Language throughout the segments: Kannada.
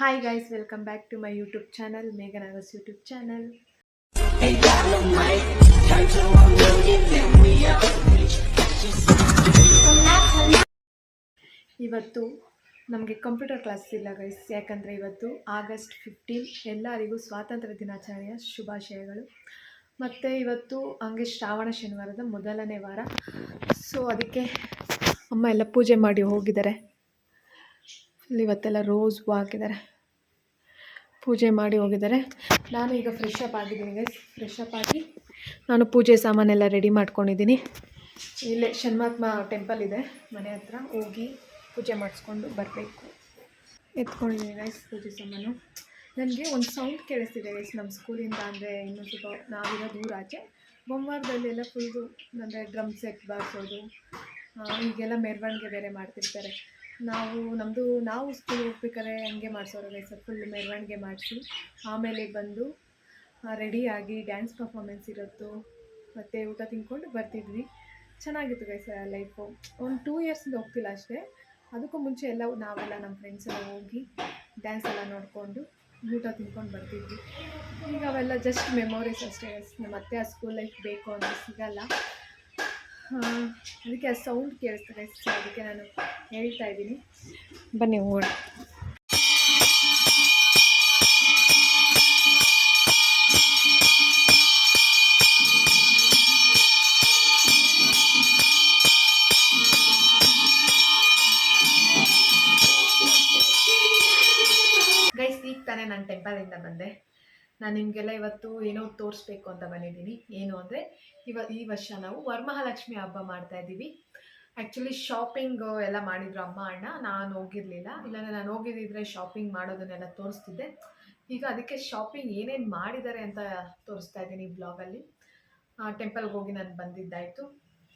Hi guys, welcome back to my YouTube channel, Megan Agas YouTube channel. ಇವತ್ತು ನಮಗೆ ಕಂಪ್ಯೂಟರ್ ಕ್ಲಾಸ್ ಇಲ್ಲ ಗೈಸ್, ಯಾಕಂದರೆ ಇವತ್ತು ಆಗಸ್ಟ್ 15 ಎಲ್ಲರಿಗೂ ಸ್ವಾತಂತ್ರ್ಯ ದಿನಾಚರಣೆಯ ಶುಭಾಶಯಗಳು. ಮತ್ತು ಇವತ್ತು ಹಂಗೆ ಶ್ರಾವಣ ಶನಿವಾರದ ಮೊದಲನೇ ವಾರ, ಸೊ ಅದಕ್ಕೆ ಅಮ್ಮ ಎಲ್ಲ ಪೂಜೆ ಮಾಡಿ ಹೋಗಿದ್ದಾರೆ. ಇವತ್ತೆಲ್ಲ ರೋಸ್ ಹೂ ಹಾಕಿದ್ದಾರೆ, ಪೂಜೆ ಮಾಡಿ ಹೋಗಿದ್ದಾರೆ. ನಾನು ಈಗ ಫ್ರೆಶ್ ಅಪ್ ಆಗಿದ್ದೀನಿ ಗೈಸ್. ಫ್ರೆಶ್ ಅಪ್ ಆಗಿ ನಾನು ಪೂಜೆ ಸಾಮಾನೆಲ್ಲ ರೆಡಿ ಮಾಡ್ಕೊಂಡಿದ್ದೀನಿ. ಇಲ್ಲೇ ಷಣ್ಮಾತ್ಮ ಟೆಂಪಲ್ ಇದೆ ಮನೆ ಹತ್ರ, ಹೋಗಿ ಪೂಜೆ ಮಾಡಿಸ್ಕೊಂಡು ಬರಬೇಕು. ಎತ್ಕೊಂಡಿದ್ದೀನಿ ಗೈಸ್ ಪೂಜೆ ಸಾಮಾನು. ನನಗೆ ಒಂದು ಸೌಂಡ್ ಕೇಳಿಸ್ತಿದೆ ಗೈಸ್ ನಮ್ಮ ಸ್ಕೂಲಿಂದ, ಅಂದರೆ ಇನ್ನೂ ಸ್ವಲ್ಪ ನಾವಿರೋ ದೂರ ಆಚೆ ಬೊಮ್ಮವಾರದಲ್ಲೆಲ್ಲ ಫುಲ್ಲು ಅಂದರೆ ಡ್ರಮ್ ಸೆಟ್ ಬಾರಿಸೋದು, ಈಗೆಲ್ಲ ಮೆರವಣಿಗೆ ಬೇರೆ ಮಾಡ್ತಿರ್ತಾರೆ. ನಾವು ಸ್ಕೂಲ್ ಹೋಗ್ಬೇಕಾದ್ರೆ ಹಂಗೆ ಮಾಡಿಸೋರು ಗೈಸ್, ಫುಲ್ ಮೆರವಣಿಗೆ ಮಾಡಿಸಿ ಆಮೇಲೆ ಬಂದು ರೆಡಿಯಾಗಿ ಡ್ಯಾನ್ಸ್ ಪರ್ಫಾರ್ಮೆನ್ಸ್ ಇರೋದು, ಮತ್ತು ಊಟ ತಿಂದ್ಕೊಂಡು ಬರ್ತಿದ್ವಿ. ಚೆನ್ನಾಗಿತ್ತು ಗೈಸ್ ಲೈಫು. ಒಂದು 2 ಇಯರ್ಸಿಂದ ಹೋಗ್ತಿಲ್ಲ ಅಷ್ಟೇ. ಅದಕ್ಕೂ ಮುಂಚೆ ನಾವೆಲ್ಲ ನಮ್ಮ ಫ್ರೆಂಡ್ಸ್ ಎಲ್ಲ ಹೋಗಿ ಡ್ಯಾನ್ಸ್ ಎಲ್ಲ ನೋಡಿಕೊಂಡು ಊಟ ತಿಂದ್ಕೊಂಡು ಬರ್ತಿದ್ವಿ. ಈಗ ಅವೆಲ್ಲ ಜಸ್ಟ್ ಮೆಮೊರೀಸ್ ಅಷ್ಟೇ ಗೈಸ್. ಮತ್ತೆ ಆ ಸ್ಕೂಲ್ ಲೈಫ್ ಬೇಕು ಅಂತ ಸಿಗಲ್ಲ. ಅದಕ್ಕೆ ಆ ಸೌಂಡ್ ಕೇಳಿಸ್ತದೆ, ಸೊ ಅದಕ್ಕೆ ನಾನು ಹೇಳ್ತಾ ಇದ್ದೀನಿ. ಬನ್ನಿ ಹೋಗೋಣ. ಗೈಸ್, ಈಗ ತಾನೇ ನಾನು ಟೆಂಪಲಿಂದ ಬಂದೆ. ನಾನು ನಿಮಗೆಲ್ಲ ಇವತ್ತು ಏನೋ ತೋರಿಸ್ಬೇಕು ಅಂತ ಬಂದಿದ್ದೀನಿ. ಏನು ಅಂದರೆ ಈ ವರ್ಷ ನಾವು ವರಮಹಾಲಕ್ಷ್ಮಿ ಹಬ್ಬ ಮಾಡ್ತಾ ಇದ್ದೀವಿ. ಆ್ಯಕ್ಚುಲಿ ಶಾಪಿಂಗ್ ಎಲ್ಲ ಮಾಡಿದ್ರು ಅಮ್ಮ ಅಣ್ಣ, ನಾನು ಹೋಗಿರಲಿಲ್ಲ. ಇಲ್ಲಾಂದರೆ ನಾನು ಹೋಗಿದ್ದಿದ್ರೆ ಶಾಪಿಂಗ್ ಮಾಡೋದನ್ನೆಲ್ಲ ತೋರಿಸ್ತಿದ್ದೆ. ಈಗ ಅದಕ್ಕೆ ಶಾಪಿಂಗ್ ಏನೇನು ಮಾಡಿದ್ದಾರೆ ಅಂತ ತೋರಿಸ್ತಾ ಇದ್ದೀನಿ ಈ ಬ್ಲಾಗಲ್ಲಿ. ಟೆಂಪಲ್ಗೆ ಹೋಗಿ ನಾನು ಬಂದಿದ್ದಾಯಿತು.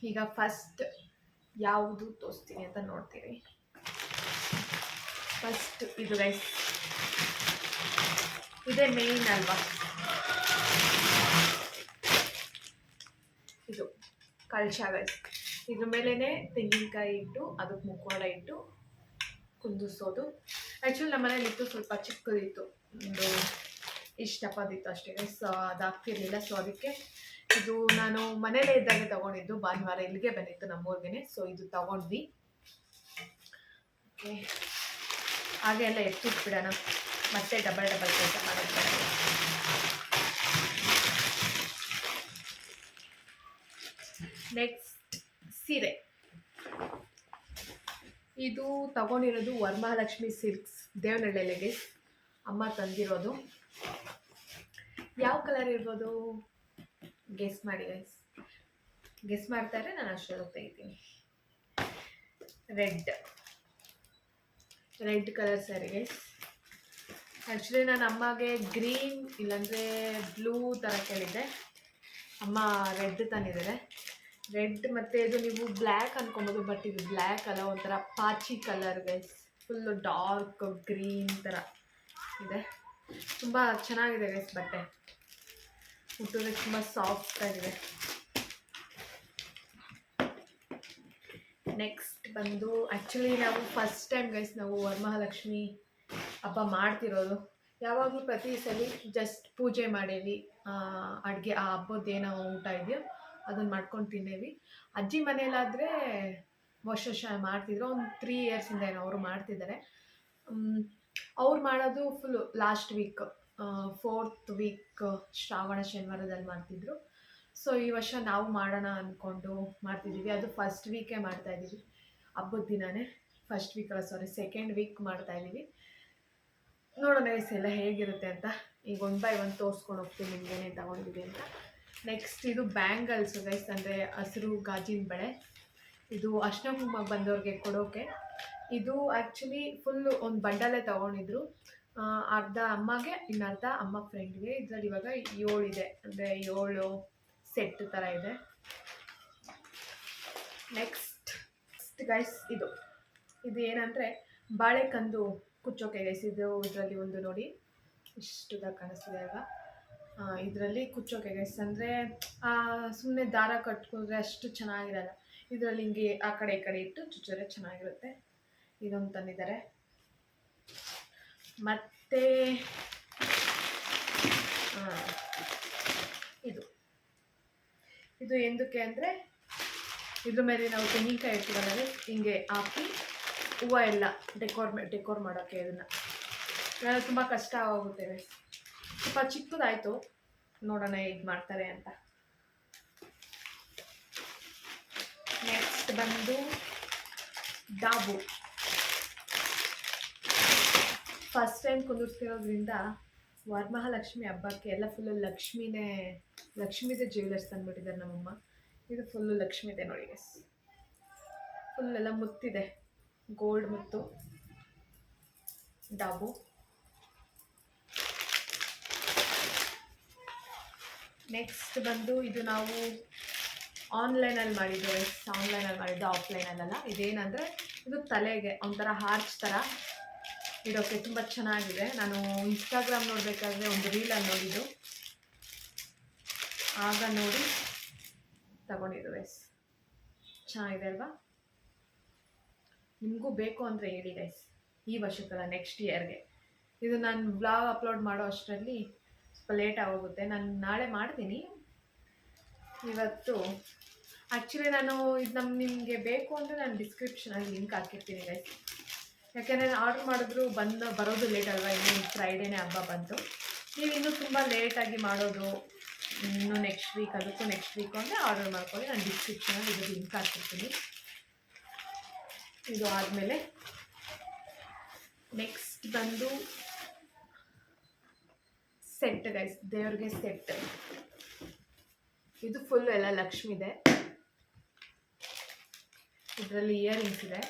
ಈಗ ಫಸ್ಟ್ ಯಾವುದು ತೋರಿಸ್ತೀನಿ ಅಂತ ನೋಡ್ತೀವಿ. ಫಸ್ಟ್ ಇದು ಗೈಸ್, ಇದೇ ಮೇಯ್ನ್ ಅಲ್ವಾ, ಇದು ಕಳಶ ಗೈಸ್. ಇದ್ರ ಮೇಲೇ ತೆಂಗಿನಕಾಯಿ ಇಟ್ಟು ಅದಕ್ಕೆ ಮುಖವಾಡ ಇಟ್ಟು ಕುಂದಿಸೋದು. ಆ್ಯಕ್ಚುಲಿ ನಮ್ಮ ಮನೇಲಿ ಇತ್ತು, ಸ್ವಲ್ಪ ಚಿಕ್ಕದಿತ್ತು, ಒಂದು ಇಷ್ಟಪದಿತ್ತು ಅಷ್ಟೇ ಗೈಸ್, ಅದಾಗ್ತಿರ್ಲಿಲ್ಲ. ಸೊ ಅದಕ್ಕೆ ಇದು ನಾನು ಮನೇಲೇ ಇದ್ದಾಗ ತೊಗೊಂಡಿದ್ದು, ಭಾನುವಾರ ಇಲ್ಲಿಗೆ ಬಂದಿತ್ತು ನಮ್ಮೂರಿಗೆ. ಸೊ ಇದು ತೊಗೊಂಡ್ವಿ. ಓಕೆ, ಹಾಗೆ ಎಲ್ಲ ಎತ್ತಿಟ್ಬಿಡೋಣ, ಮತ್ತೆ ಡಬಲ್ ಕೆಲಸ ಮಾಡುತ್ತೆ. ನೆಕ್ಸ್ಟ್ ಸೀರೆ, ಇದು ತಗೊಂಡಿರೋದು ವರಮಹಾಲಕ್ಷ್ಮಿ ಸಿಲ್ಕ್ಸ್ ದೇವನಹಳ್ಳಿಗೆ ಅಮ್ಮ ತಂದಿರೋದು. ಯಾವ ಕಲರ್ ಇರ್ಬೋದು ಗೆಸ್ ಮಾಡಿ ಗೈಸ್. ಗೆಸ್ ಮಾಡ್ತಾರೆ, ನಾನು ಅಷ್ಟೊಂದು ತೆಗಿತೀನಿ. Red colour sari guys. Actually ನಾನು ಅಮ್ಮಗೆ ಗ್ರೀನ್ ಇಲ್ಲಾಂದರೆ ಬ್ಲೂ ಥರ ಕೇಳಿದ್ದೆ, ಅಮ್ಮ ರೆಡ್ ತಂದಿದ್ದಾರೆ. ರೆಡ್ ಮತ್ತು ಇದು ನೀವು ಬ್ಲ್ಯಾಕ್ ಅಂದ್ಕೊಬೋದು, ಬಟ್ ಇದು ಬ್ಲ್ಯಾಕ್ ಅಲ್ಲ, ಒಂಥರ ಪಾಚಿ colour guys. Full dark green ಥರ ಇದೆ. ತುಂಬ ಚೆನ್ನಾಗಿದೆ ಗೈಸ್ ಬಟ್ಟೆ, ಮುಟ್ಟೋದಕ್ಕೆ ತುಂಬ ಸಾಫ್ಟಾಗಿದೆ. ನೆಕ್ಸ್ಟ್ ಬಂದು, ಆ್ಯಕ್ಚುಲಿ ನಾವು ಫಸ್ಟ್ ಟೈಮ್ ಗೈಸ್ ನಾವು ವರಮಹಾಲಕ್ಷ್ಮಿ ಹಬ್ಬ ಮಾಡ್ತಿರೋದು. ಯಾವಾಗಲೂ ಪ್ರತಿ ಸಲ ಜಸ್ಟ್ ಪೂಜೆ ಮಾಡೇವಿ, ಅಡುಗೆ ಆ ಹಬ್ಬದ್ದೇನೋ ಊಟ ಇದೆಯೋ ಅದನ್ನು ಮಾಡ್ಕೊಂಡು ತಿನ್ನೇವಿ. ಅಜ್ಜಿ ಮನೇಲಾದರೆ ವರ್ಷ ಮಾಡ್ತಿದ್ರು, ಒಂದು 3 ಇಯರ್ಸಿಂದ ಏನೋ ಅವರು ಮಾಡ್ತಿದ್ದಾರೆ. ಅವ್ರು ಮಾಡೋದು full last week, 4th week ಶ್ರಾವಣ ಶನಿವಾರದಲ್ಲಿ ಮಾಡ್ತಿದ್ರು. ಸೊ ಈ ವರ್ಷ ನಾವು ಮಾಡೋಣ ಅಂದ್ಕೊಂಡು ಮಾಡ್ತಿದ್ದೀವಿ. ಅದು ಫಸ್ಟ್ ವೀಕೇ ಮಾಡ್ತಾಯಿದ್ದೀವಿ, ಹಬ್ಬದ ದಿನವೇ. ಫಸ್ಟ್ ವೀಕ್ ಅಲ್ಲ, ಸಾರಿ, ಸೆಕೆಂಡ್ ವೀಕ್ ಮಾಡ್ತಾಯಿದ್ದೀವಿ. ನೋಡೋಣ ಗೈಸ್ ಎಲ್ಲ ಹೇಗಿರುತ್ತೆ ಅಂತ. ಈಗ 1 by 1 ತೋರಿಸ್ಕೊಂಡು ಹೋಗ್ತೀನಿ ನಿಮ್ಗೆ ಏನೇನು ತಗೊಂಡಿದ್ದೀವಿ ಅಂತ. ನೆಕ್ಸ್ಟ್ ಇದು ಬ್ಯಾಂಗಲ್ಸ್ ಗೈಸ್, ಅಂದರೆ ಹಸಿರು ಗಾಜಿನ ಬಳೆ. ಇದು ಅರ್ಶಿನ ಕುಂಕುಮ ಬಂದವ್ರಿಗೆ ಕೊಡೋಕೆ. ಇದು ಆ್ಯಕ್ಚುಲಿ ಫುಲ್ಲು ಒಂದು ಬಂಡಲೇ ತೊಗೊಂಡಿದ್ರು, ಅರ್ಧ ಅಮ್ಮಗೆ, ಇನ್ನು ಅರ್ಧ ಅಮ್ಮ ಫ್ರೆಂಡ್ಗೆ. ಇದರಲ್ಲಿ ಇವಾಗ 7 ಇದೆ, ಅಂದರೆ 7 ಸೆಟ್ ಥರ ಇದೆ. ನೆಕ್ಸ್ಟ್ ಗೈಸ್ ಇದು ಏನಂದರೆ ಬಾಳೆಕಂದು ಕುಚ್ಚೋಕೆ ಗೈಸ್. ಇದರಲ್ಲಿ ಒಂದು ನೋಡಿ ಇಷ್ಟುದಾಗಿ ಕಾಣಿಸ್ತಿದೆ ಅಲ್ವಾ, ಇದರಲ್ಲಿ ಕುಚ್ಚೋಕೆ ಗೈಸ್. ಅಂದರೆ ಸುಮ್ಮನೆ ದಾರ ಕಟ್ಕೊಂಡ್ರೆ ಅಷ್ಟು ಚೆನ್ನಾಗಿರಲ್ಲ, ಇದರಲ್ಲಿ ಹಿಂಗೆ ಆ ಕಡೆ ಈ ಕಡೆ ಇಟ್ಟು ಚುಚ್ಚರೆ ಚೆನ್ನಾಗಿರುತ್ತೆ. ಇದೊಂದು ತಂದಿದ್ದಾರೆ. ಮತ್ತು ಮತ್ತು ಇದು ಇದು ಎಂದಕ್ಕೆ ಅಂದರೆ ಇದ್ರ ಮೇಲೆ ನಾವು ತೆಂಗಿನಕಾಯಿ ಇರ್ತೀವಲ್ಲ ಹಿಂಗೆ ಹಾಕಿ ಹೂವು ಎಲ್ಲ ಡೆಕೋರ್ ಮಾಡೋಕ್ಕೆ ಇದನ್ನು ನಾನು ತುಂಬ ಕಷ್ಟ ಆಗೋಗುತ್ತೆ. ಸ್ವಲ್ಪ ಚಿಕ್ಕದಾಯಿತು, ನೋಡೋಣ ಹೇಗೆ ಮಾಡ್ತಾರೆ ಅಂತ. ನೆಕ್ಸ್ಟ್ ಬಂದು ಡಾಬು. ಫಸ್ಟ್ ಟೈಮ್ ಕುಂದಿರ್ತಿರೋದ್ರಿಂದ ವರಮಹಾಲಕ್ಷ್ಮಿ ಹಬ್ಬಕ್ಕೆ ಎಲ್ಲ ಫುಲ್ಲು ಲಕ್ಷ್ಮೀದೇ ಜ್ಯುವೆಲರ್ಸ್ ತಂದುಬಿಟ್ಟಿದ್ದಾರೆ ನಮ್ಮಮ್ಮ. ಇದು ಫುಲ್ಲು ಲಕ್ಷ್ಮೀದೆ ನೋಡಿ ಗೈಸ್, ಫುಲ್ಲೆಲ್ಲ ಮುತ್ತಿದೆ, ಗೋಲ್ಡ್ ಮುತ್ತು ಡಾಬು. ನೆಕ್ಸ್ಟ್ ಬಂದು ಇದು ನಾವು ಆನ್ಲೈನಲ್ಲಿ ಮಾಡಿದ್ದು, ಆಫ್ಲೈನಲ್ಲ. ಇದೇನಂದರೆ ಇದು ತಲೆಗೆ ಒಂಥರ ಹಾರ್ಚ್ ಥರ ಇಡೋಕ್ಕೆ ತುಂಬ ಚೆನ್ನಾಗಿದೆ. ನಾನು ಇನ್ಸ್ಟಾಗ್ರಾಮ್ ನೋಡಬೇಕಾದ್ರೆ ಒಂದು ರೀಲಲ್ಲಿ ನೋಡಿದ್ದು, ಆಗ ನೋಡಿ ತಗೊಂಡಿದ್ದು ಗೈಸ್. ಚೆನ್ನಾಗಿದೆ ಅಲ್ವಾ? ನಿಮಗೂ ಬೇಕು ಅಂದರೆ ಹೇಳಿ ಗೈಸ್, ಈ ವರ್ಷಕ್ಕಲ್ಲ ನೆಕ್ಸ್ಟ್ ಇಯರ್ಗೆ. ಇದು ನಾನು ವ್ಲಾಗ್ ಅಪ್ಲೋಡ್ ಮಾಡೋ ಅಷ್ಟರಲ್ಲಿ ಸ್ವಲ್ಪ ಲೇಟ್ ಆಗೋಗುತ್ತೆ. ನಾನು ನಾಳೆ ಮಾಡ್ತೀನಿ. ಇವತ್ತು ಆ್ಯಕ್ಚುಲಿ ನಾನು ಇದು ನಿಮಗೆ ಬೇಕು ಅಂದರೆ ನಾನು ಡಿಸ್ಕ್ರಿಪ್ಷನಲ್ಲಿ ಲಿಂಕ್ ಹಾಕಿರ್ತೀನಿ ಗೈಸ್. ಯಾಕೆಂದರೆ ಆರ್ಡ್ರ್ ಮಾಡಿದ್ರು ಬರೋದು ಲೇಟ್ ಅಲ್ವಾ, ಇನ್ನೂ ಫ್ರೈಡೇನೇ ಹಬ್ಬ ಬಂತು. ನೀವು ಇನ್ನೂ ತುಂಬ ಲೇಟಾಗಿ ಮಾಡೋದು, ಇನ್ನೂ ನೆಕ್ಸ್ಟ್ ವೀಕ್, ಅದಕ್ಕೂ ನೆಕ್ಸ್ಟ್ ವೀಕು ಅಂದರೆ ಆರ್ಡರ್ ಮಾಡ್ಕೊಳ್ಳಿ. ನಾನು ಡಿಸ್ಕ್ರಿಪ್ಷನಲ್ಲಿ ಇದು ಲಿಂಕ್ ಹಾಕಿರ್ತೀನಿ. ಇದು ಆದಮೇಲೆ ನೆಕ್ಸ್ಟ್ ಬಂದು ಸೆಟ್ ಗೈಸ್, ದೇವ್ರಿಗೆ ಸೆಟ್. ಇದು ಫುಲ್ ಎಲ್ಲ ಲಕ್ಷ್ಮಿದೆ. ಇದರಲ್ಲಿ ಇಯರಿಂಗ್ಸ್ ಇದೆ.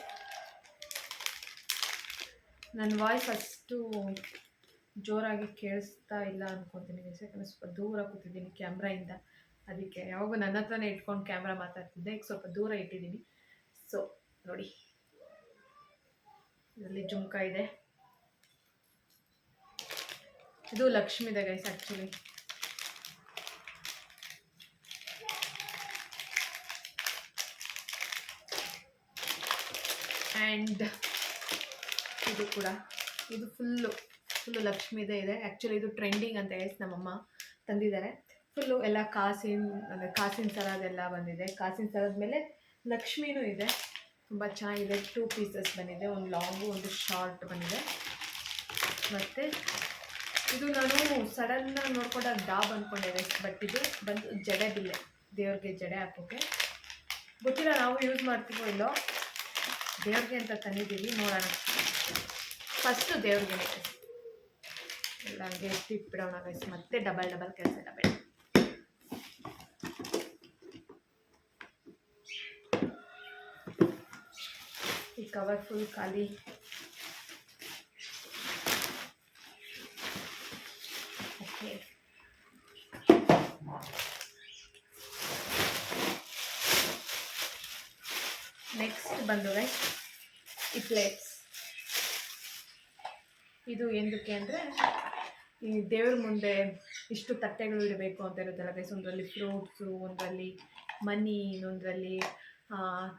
ನನ್ನ ವಾಯ್ಸ್ ಅಷ್ಟು ಜೋರಾಗಿ ಕೇಳಿಸ್ತಾ ಇಲ್ಲ ಅನ್ಕೊತೀನಿ ಗೈಸ್, ಯಾಕಂದರೆ ಸ್ವಲ್ಪ ದೂರ ಕೂತಿದ್ದೀನಿ ಕ್ಯಾಮ್ರಾಯಿಂದ. ಅದಕ್ಕೆ ಯಾವಾಗೂ ನನ್ನ ಹತ್ರನೇ ಇಟ್ಕೊಂಡು ಕ್ಯಾಮ್ರಾ ಮಾತಾಡ್ತಿದ್ದೆ, ಈಗ ಸ್ವಲ್ಪ ದೂರ ಇಟ್ಟಿದ್ದೀನಿ. ಸೊ ನೋಡಿ, ಇದರಲ್ಲಿ ಜುಮ್ಕ ಇದೆ. ಇದು ಲಕ್ಷ್ಮಿದೆ ಗೈಸ್ ಆ್ಯಕ್ಚುಲಿ. ಆ್ಯಂಡ್ ಇದು ಕೂಡ, ಇದು ಫುಲ್ಲು ಲಕ್ಷ್ಮಿದೆ ಇದೆ. ಆ್ಯಕ್ಚುಲಿ ಇದು ಟ್ರೆಂಡಿಂಗ್ ಅಂತ ಗೈಸ್, ನಮ್ಮಮ್ಮ ತಂದಿದ್ದಾರೆ. ಫುಲ್ಲು ಎಲ್ಲ ಕಾಸಿನ ಸರದೆಲ್ಲ ಬಂದಿದೆ. ಕಾಸಿನ ಸರದ ಮೇಲೆ ಲಕ್ಷ್ಮಿನೂ ಇದೆ, ತುಂಬ ಚೆನ್ನಾಗಿದೆ. 2 ಪೀಸಸ್ ಬಂದಿದೆ, ಒಂದು ಲಾಂಗು ಒಂದು ಶಾರ್ಟ್ ಬಂದಿದೆ. ಮತ್ತು ಇದು ನಾನು ಸಡನ್ನಾಗಿ ನೋಡ್ಕೊಂಡಾಗ ಡಾಬ್ ಅಂದ್ಕೊಂಡಿದ್ದೆ, ಬಟ್ ಇದು ಬಂದು ಜಡೆ ಬಿಲ್ಲೆ, ದೇವ್ರಿಗೆ ಜಡೆ ಹಾಕೋಕ್ಕೆ. ಗೊತ್ತಿಲ್ಲ ನಾವು ಯೂಸ್ ಮಾಡ್ತೀವೋ ಇಲ್ಲೋ, ದೇವ್ರಿಗೆ ಅಂತ ತಂದಿದ್ದೀವಿ, ನೋಡೋಣ. ಫಸ್ಟು ದೇವ್ರಿಗೆ ಎಲ್ಲ ಹಂಗೆ ಇಟ್ಬಿಡೋಣ ಗೈಸ್, ಮತ್ತೆ ಡಬಲ್ ಕೆಲಸ ಇಲ್ಲ ಬೇಡ. ಈ ಕವರ್ ಫುಲ್ ಖಾಲಿ. ಓಕೆ, ನೆಕ್ಸ್ಟ್ ಬಂದು ಗೈಸ್ ಈ ಪ್ಲೇಟ್ಸ್. ಇದು ಏನಕ್ಕೆ ಅಂದರೆ ಈ ದೇವ್ರ ಮುಂದೆ ಇಷ್ಟು ತಟ್ಟೆಗಳು ಇಡಬೇಕು ಅಂತ ಇರುತ್ತಲ್ಲ ಗೈಸ್. ಒಂದರಲ್ಲಿ ಫ್ರೂಟ್ಸು, ಒಂದರಲ್ಲಿ ಮನಿ, ಇನ್ನೊಂದರಲ್ಲಿ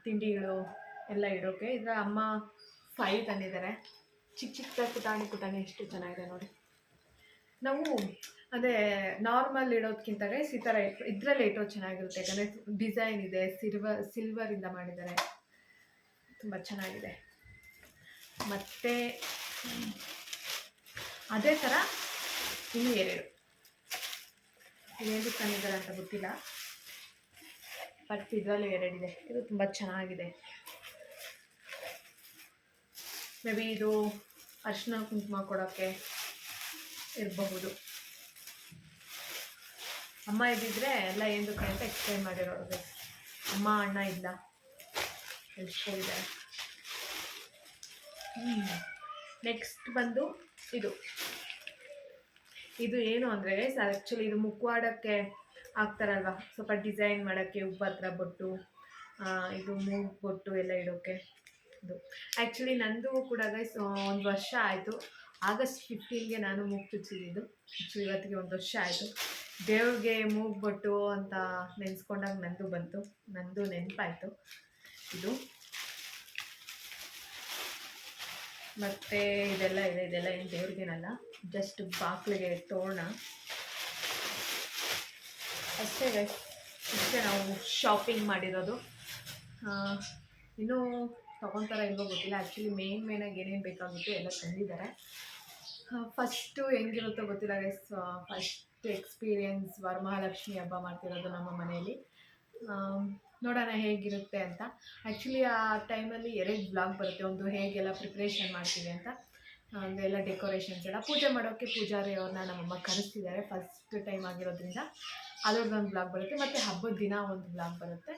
ತಿಂಡಿಗಳು ಎಲ್ಲ ಇಡೋಕ್ಕೆ. ಇದರ ಅಮ್ಮ 5 ತಂದಿದ್ದಾರೆ. ಚಿಕ್ಕ ಪುಟಾಣಿ ಎಷ್ಟು ಚೆನ್ನಾಗಿದೆ ನೋಡಿ. ನಾವು ಅದೇ ನಾರ್ಮಲ್ ಇಡೋದಕ್ಕಿಂತ ಗೈಸ್ ಈ ಥರ ಇದರಲ್ಲೇ ಇಟ್ಟೋದು ಚೆನ್ನಾಗಿರುತ್ತೆ, ಯಾಕಂದರೆ ಡಿಸೈನ್ ಇದೆ, ಸಿಲ್ವರಿಂದ ಮಾಡಿದ್ದಾರೆ, ತುಂಬ ಚೆನ್ನಾಗಿದೆ. ಮತ್ತು ಅದೇ ಥರ ಇನ್ನೂ 2 ಇದೇನು ತಂದಿದ್ದಾರೆ ಅಂತ ಗೊತ್ತಿಲ್ಲ, ಬಟ್ ಇದರಲ್ಲೂ 2 ಇದೆ. ಇದು ತುಂಬ ಚೆನ್ನಾಗಿದೆ. ಮೇ ಬಿ ಇದು ಅರಿಶಿನ ಕುಂಕುಮ ಕೊಡೋಕ್ಕೆ ಇರಬಹುದು. ಅಮ್ಮ ಇದ್ದಿದ್ರೆ ಎಲ್ಲ ಏನಕ್ಕೆ ಅಂತ ಎಕ್ಸ್ಪ್ಲೈನ್ ಮಾಡಿರೋದು. ಅಮ್ಮ ಅಣ್ಣ ಇಲ್ಲ, ಎಳ್ಸ್ಕೊಂಡಿದ್ದಾರೆ. ನೆಕ್ಸ್ಟ್ ಬಂದು ಇದು ಏನು ಅಂದರೆ ಆ್ಯಕ್ಚುಲಿ ಇದು ಮುಖವಾಡಕ್ಕೆ ಹಾಕ್ತಾರಲ್ವ, ಸ್ವಲ್ಪ ಡಿಸೈನ್ ಮಾಡೋಕ್ಕೆ, ಉಬ್ಬ ಹತ್ರ ಬೊಟ್ಟು, ಇದು ಮೂಗು ಬೊಟ್ಟು ಎಲ್ಲ ಇಡೋಕ್ಕೆ. ಇದು ಆ್ಯಕ್ಚುಲಿ ನಂದು ಕೂಡ ಗೈಸ್ 1 ವರ್ಷ ಆಯಿತು. ಆಗಸ್ಟ್ 15ಗೆ ನಾನು ಮೂಗು ಚುಚ್ಚಿದ್ದು. ಆ್ಯಕ್ಚುಲಿ ಇವತ್ತಿಗೆ 1 ವರ್ಷ ಆಯಿತು. ದೇವ್ರಿಗೆ ಮೂಗು ಬೊಟ್ಟು ಅಂತ ನೆನೆಸ್ಕೊಂಡಾಗ ನಂದು ನೆನಪಾಯಿತು. ಇದು ಮತ್ತು ಇದೆಲ್ಲ ಇದೆ, ಇದೆಲ್ಲ ಏನು ದೇವ್ರಿಗೇನಲ್ಲ, ಜಸ್ಟ್ ಬಾಗಿಲಿಗೆ ತೋರಣ ಅಷ್ಟೇ ಗೈಸ್. ಇಷ್ಟೇ ನಾವು ಶಾಪಿಂಗ್ ಮಾಡಿರೋದು. ಇನ್ನೂ ತೊಗೊತಾರೆ ಇಲ್ವೋ ಗೊತ್ತಿಲ್ಲ. ಆ್ಯಕ್ಚುಲಿ ಮೇಯ್ನಾಗಿ ಏನೇನು ಬೇಕಾಗಿತ್ತು ಎಲ್ಲ ತಂದಿದ್ದಾರೆ. ಫಸ್ಟು ಹೆಂಗಿರುತ್ತೋ ಗೊತ್ತಿಲ್ಲ ಗೈಸ್. ಫಸ್ಟ್ ಎಕ್ಸ್ಪೀರಿಯನ್ಸ್ ವರಮಹಾಲಕ್ಷ್ಮಿ ಹಬ್ಬ ಮಾಡ್ತಿರೋದು ನಮ್ಮ ಮನೆಯಲ್ಲಿ. ನೋಡೋಣ ಹೇಗಿರುತ್ತೆ ಅಂತ. ಆ್ಯಕ್ಚುಲಿ ಆ ಟೈಮಲ್ಲಿ 2 ಬ್ಲಾಗ್ ಬರುತ್ತೆ. ಒಂದು ಹೇಗೆಲ್ಲ ಪ್ರಿಪ್ರೇಷನ್ ಮಾಡ್ತೀವಿ ಅಂತ, ಅದೆಲ್ಲ ಡೆಕೋರೇಷನ್ಸ್ ಎಲ್ಲ. ಪೂಜೆ ಮಾಡೋಕ್ಕೆ ಪೂಜಾರಿ ಅವ್ರನ್ನ ನಮ್ಮಮ್ಮ ಕರೆಸ್ತಿದ್ದಾರೆ, ಫಸ್ಟ್ ಟೈಮ್ ಆಗಿರೋದ್ರಿಂದ ಅದರದ್ದೊಂದು ಬ್ಲಾಗ್ ಬರುತ್ತೆ. ಮತ್ತು ಹಬ್ಬದ ದಿನ ಒಂದು ಬ್ಲಾಗ್ ಬರುತ್ತೆ.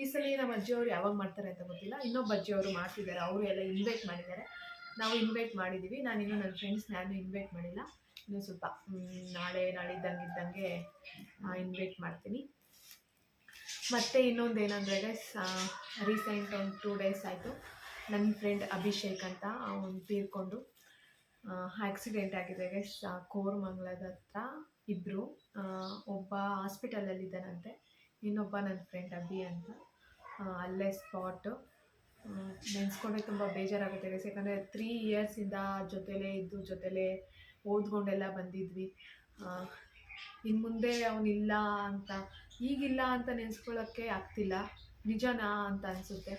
ಈ ಸಲ ನಮ್ಮ ಅಜ್ಜಿಯವರು ಯಾವಾಗ ಮಾಡ್ತಾರೆ ಅಂತ ಗೊತ್ತಿಲ್ಲ. ಇನ್ನೊಬ್ಬ ಅಜ್ಜಿಯವರು ಮಾಡ್ತಿದ್ದಾರೆ, ಅವರು ಎಲ್ಲ ಇನ್ವೈಟ್ ಮಾಡಿದ್ದಾರೆ. ನಾವು ಇನ್ವೈಟ್ ಮಾಡಿದ್ದೀವಿ. ನಾನಿನ್ನೂ ನನ್ನ ಫ್ರೆಂಡ್ಸ್ ನಾನು ಇನ್ವೈಟ್ ಮಾಡಿಲ್ಲ. ಇನ್ನೂ ಸ್ವಲ್ಪ ನಾಳಿದ್ದಂಗೆ ಇನ್ವೈಟ್ ಮಾಡ್ತೀನಿ. ಮತ್ತು ಇನ್ನೊಂದು ಏನಂದರೆ ಗೈಸ್, ರೀಸೆಂಟ್ ಒಂದು 2 ಡೇಸ್ ಆಯಿತು ನನ್ನ ಫ್ರೆಂಡ್ ಅಭಿಷೇಕ್ ಅಂತ ಅವನು ತೀರ್ಕೊಂಡು. ಆಕ್ಸಿಡೆಂಟ್ ಆಗಿದೆ ಗೈಸ್. ಕೋರಮಂಗಲದ ಹತ್ರ ಇಬ್ಬರು, ಒಬ್ಬ ಹಾಸ್ಪಿಟಲಲ್ಲಿದ್ದಾನಂತೆ, ಇನ್ನೊಬ್ಬ ನನ್ನ ಫ್ರೆಂಡ್ ಅಭಿ ಅಂತ ಅಲ್ಲೇ ಸ್ಪಾಟು. ನೆನೆಸ್ಕೊಂಡ್ರೆ ತುಂಬ ಬೇಜಾರಾಗುತ್ತೆ ಗೈಸ್. ಯಾಕಂದರೆ 3 ಇಯರ್ಸಿಂದ ಜೊತೆಲೇ ಇದ್ದು ಜೊತೆಲೇ ಓದ್ಕೊಂಡೆಲ್ಲ ಬಂದಿದ್ವಿ. ಇನ್ನು ಮುಂದೆ ಅವನಿಲ್ಲ ಅಂತ, ಈಗಿಲ್ಲ ಅಂತ ನೆನೆಸ್ಕೊಳ್ಳೋಕ್ಕೆ ಆಗ್ತಿಲ್ಲ. ನಿಜನಾ ಅಂತ ಅನಿಸುತ್ತೆ.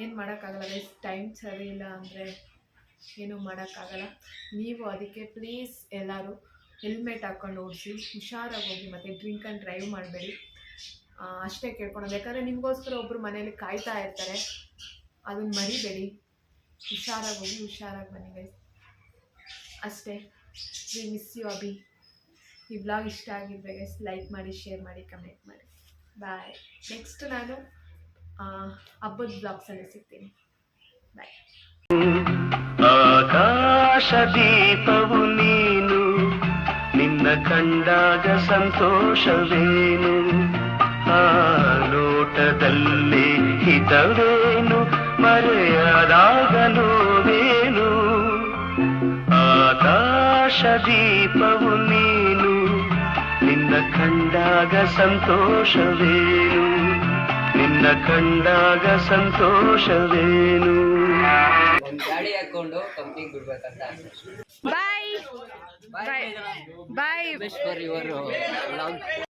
ಏನು ಮಾಡೋಕ್ಕಾಗಲ್ಲ ಗೈಸ್, ಟೈಮ್ ಸರಿ ಇಲ್ಲ ಅಂದರೆ ಏನೂ ಮಾಡೋಕ್ಕಾಗಲ್ಲ. ನೀವು ಅದಕ್ಕೆ ಪ್ಲೀಸ್ ಎಲ್ಲರೂ ಹೆಲ್ಮೆಟ್ ಹಾಕ್ಕೊಂಡು ಓಡಿಸಿ, ಹುಷಾರಾಗಿ ಹೋಗಿ, ಮತ್ತು ಡ್ರಿಂಕ್ ಆ್ಯಂಡ್ ಡ್ರೈವ್ ಮಾಡಬೇಡಿ. ಅಷ್ಟೇ ಕೇಳ್ಕೊಳೋದು. ಯಾಕಂದರೆ ನಿಮಗೋಸ್ಕರ ಒಬ್ಬರು ಮನೇಲಿ ಕಾಯ್ತಾ ಇರ್ತಾರೆ, ಅದನ್ನು ಮರಿಬೇಡಿ. ಹುಷಾರಾಗಿ ಹೋಗಿ ಹುಷಾರಾಗಿ ಬನ್ನಿ ಗೈಸ್, ಅಷ್ಟೇ. We miss you Abhi. ಈ ಬ್ಲಾಗ್ ಇಷ್ಟ ಆಗಿದ್ರೆ ಗೈಸ್ ಲೈಕ್ ಮಾಡಿ, ಶೇರ್ ಮಾಡಿ, ಕಮೆಂಟ್ ಮಾಡಿ. ಬಾಯ್. ನೆಕ್ಸ್ಟ್ ನಾನು ಹಬ್ಬದ ಬ್ಲಾಗ್ಸಲ್ಲಿ ಸಿಗ್ತೀನಿ. ಬಾಯ್. ಆಕಾಶ ದೀಪವು ನೀನು, ನಿನ್ನ ಕಂಡಾಗ ಸಂತೋಷವೇನು, ಆ ನೋಟದಲ್ಲಿ ಹಿತವೇನು, ಮರೆಯಾದಾಗ ನೋವೇನು. ಆಕಾಶ ದೀಪವು ನೀನು, ನಿನ್ನ ಕಂಡಾಗ ಸಂತೋಷವೇನು, ನಿನ್ನ ಕಂಡಾಗ ಸಂತೋಷವೇನು. ಗಾಡಿ ಹಾಕೊಂಡು ಕಂಪ್ನಿಗೆ ಬಿಡ್ಬೇಕಂತ. ಬಾಯ್ ಬಾಯ್ ಬಾಯ್. For your